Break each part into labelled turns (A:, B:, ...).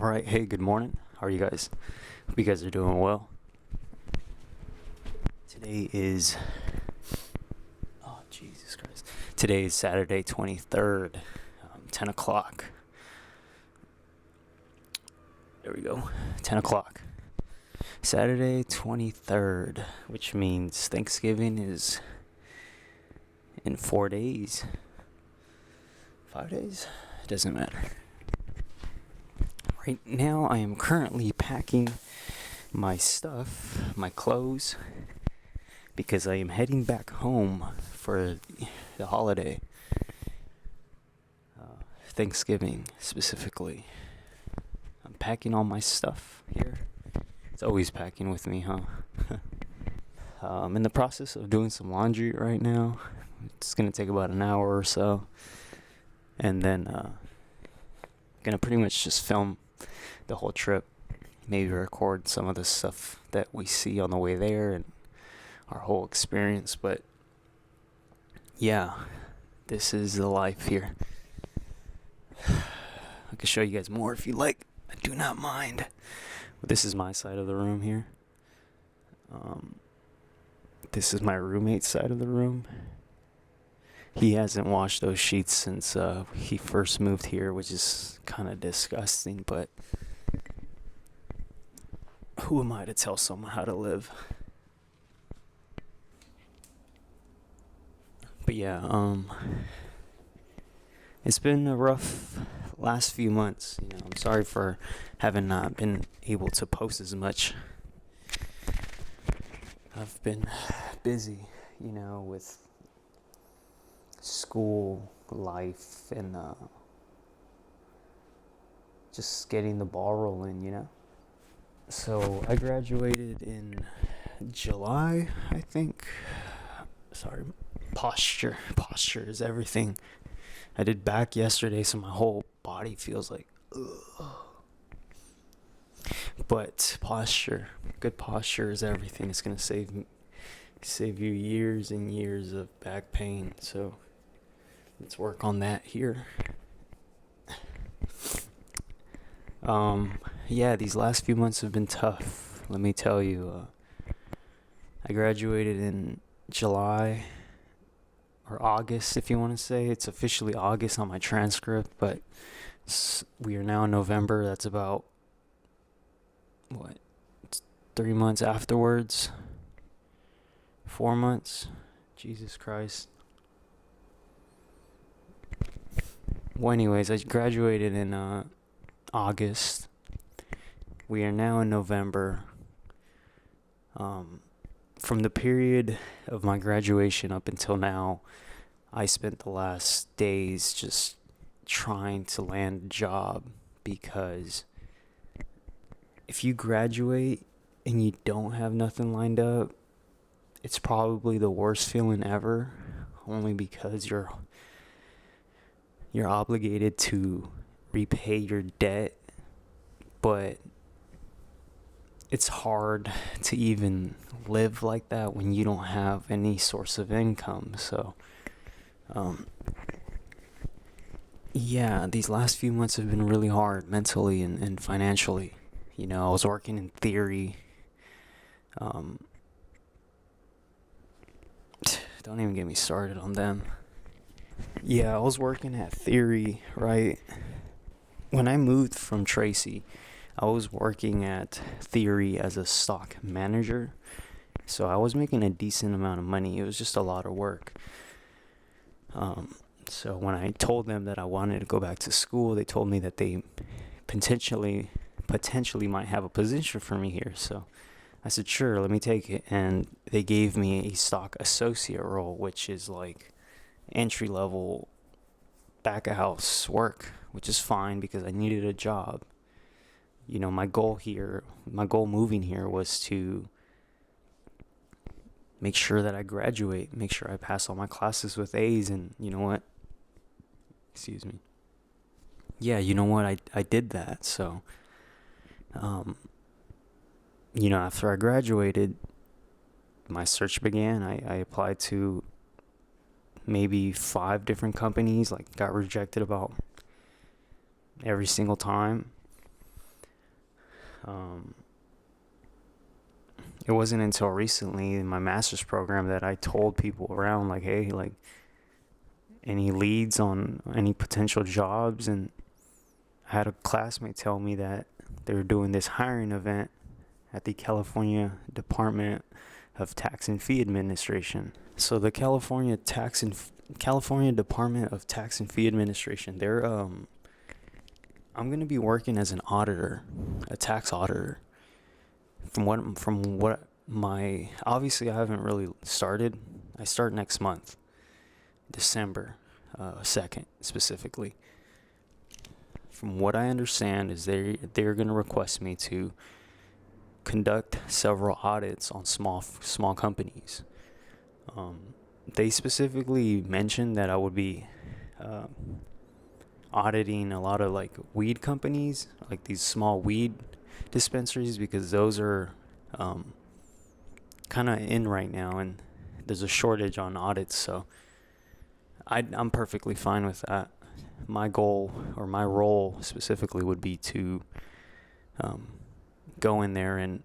A: Alright, hey, good morning. How are you guys? Hope you guys are doing well. Today is... Oh, Jesus Christ. Today is Saturday, 23rd, 10 o'clock. There we go. 10 o'clock. Saturday, 23rd, which means Thanksgiving is in 4 days. 5 days? It doesn't matter. Right now, I am currently packing my stuff, my clothes, because I am heading back home for the holiday. Thanksgiving, specifically. I'm packing all my stuff here. It's always packing with me, huh? I'm in the process of doing some laundry right now. It's going to take about an hour or so. And then, going to pretty much just film the whole trip, maybe record some of the stuff that we see on the way there and our whole experience. But yeah, this is the life here. I can show you guys more if you like. I do not mind. But this is my side of the room here. This is my roommate's side of the room. He hasn't washed those sheets since he first moved here, which is kind of disgusting, but who am I to tell someone how to live? But yeah, it's been a rough last few months. I'm sorry for having not been able to post as much. I've been busy, with school life and just getting the ball rolling. So I graduated in July, I think. Sorry, posture is everything. I did back yesterday, so my whole body feels like ugh. But good posture is everything. It's gonna save you years and years of back pain. So let's work on that here. Yeah, these last few months have been tough. Let me tell you. I graduated in July or August, if you want to say. It's officially August on my transcript, but we are now in November. That's about 3 months afterwards. 4 months. Jesus Christ. Well, anyways, I graduated in August. We are now in November. From the period of my graduation up until now, I spent the last days just trying to land a job, because if you graduate and you don't have nothing lined up, it's probably the worst feeling ever, only because you're obligated to repay your debt, but it's hard to even live like that when you don't have any source of income. So yeah, these last few months have been really hard mentally and financially. I was working in theory. Don't even get me started on them. Yeah, I was working at theory, right? When I moved from Tracy, I was working at theory as a stock manager. So I was making a decent amount of money. It was just a lot of work. So when I told them that I wanted to go back to school, they told me that they potentially might have a position for me here. So I said, sure, let me take it. And they gave me a stock associate role, which is like entry level back of house work, which is fine because I needed a job. My goal moving here was to make sure that I graduate, make sure I pass all my classes with A's, and you know what? Excuse me. Yeah, you know what? I did that. So, after I graduated, my search began. I applied to maybe 5 different companies, got rejected about every single time. Um, it wasn't until recently in my master's program that I told people around, like, hey, like, any leads on any potential jobs. And I had a classmate tell me that they were doing this hiring event at the California Department of Tax and Fee Administration. So the California Department of Tax and Fee Administration, I'm gonna be working as an auditor, a tax auditor. Obviously I haven't really started. I start next month, December 2nd specifically. From what I understand is they're gonna request me to conduct several audits on small companies. They specifically mentioned that I would be auditing a lot of like weed companies, like these small weed dispensaries, because those are kind of in right now, and there's a shortage on audits. So I'm perfectly fine with that. My goal, or my role specifically, would be to go in there and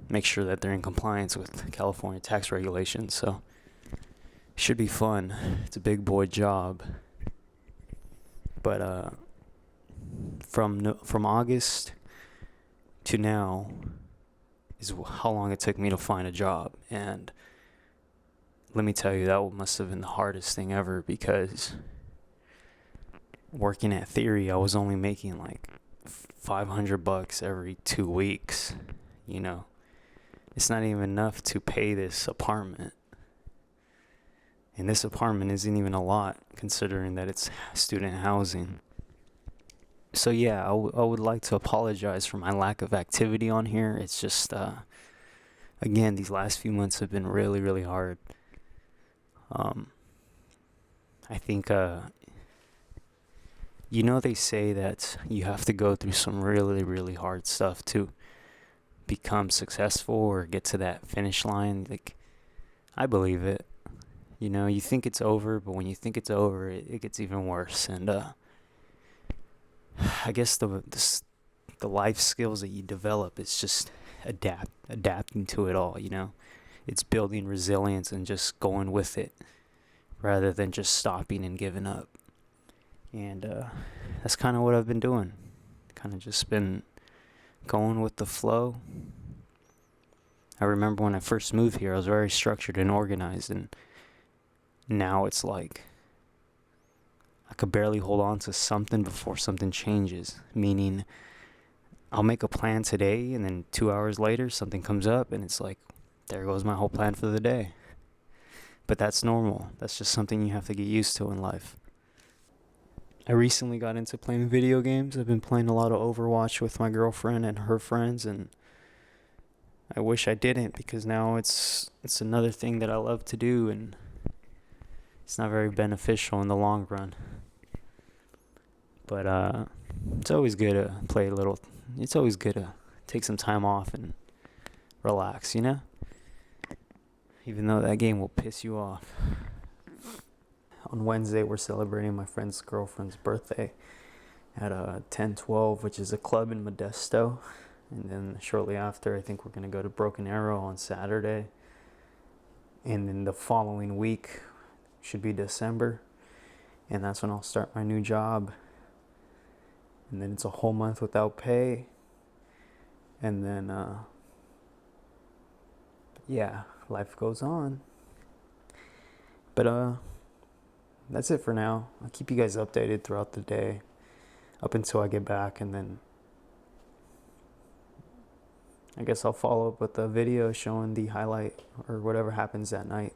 A: make sure that they're in compliance with California tax regulations. So it should be fun. It's a big boy job. But from August to now is how long it took me to find a job. And let me tell you, that must have been the hardest thing ever, because working at Theory, I was only making like $500 every 2 weeks. You know, it's not even enough to pay this apartment. And this apartment isn't even a lot, considering that it's student housing. So yeah, I would like to apologize for my lack of activity on here. It's just, again, these last few months have been really, really hard. I think, they say that you have to go through some really, really hard stuff to become successful or get to that finish line. Like, I believe it. You think it's over, but when you think it's over, it gets even worse. And I guess the life skills that you develop, it's just adapting to it all. It's building resilience and just going with it, rather than just stopping and giving up. And that's kind of what I've been doing. Kind of just been going with the flow. I remember when I first moved here, I was very structured and organized, and now it's like I could barely hold on to something before something changes. Meaning, I'll make a plan today, and then 2 hours later, something comes up, and it's like, there goes my whole plan for the day. But that's normal. That's just something you have to get used to in life. I recently got into playing video games. I've been playing a lot of Overwatch with my girlfriend and her friends, and I wish I didn't, because now it's another thing that I love to do, and it's not very beneficial in the long run. But it's always good to play a little. It's always good to take some time off and relax, even though that game will piss you off. On Wednesday, we're celebrating my friend's girlfriend's birthday at 1012, which is a club in Modesto. And then shortly after, I think we're going to go to Broken Arrow on Saturday. And then the following week should be December. And that's when I'll start my new job. And then it's a whole month without pay. And then, life goes on. But, that's it for now. I'll keep you guys updated throughout the day up until I get back, and then I guess I'll follow up with a video showing the highlight or whatever happens that night.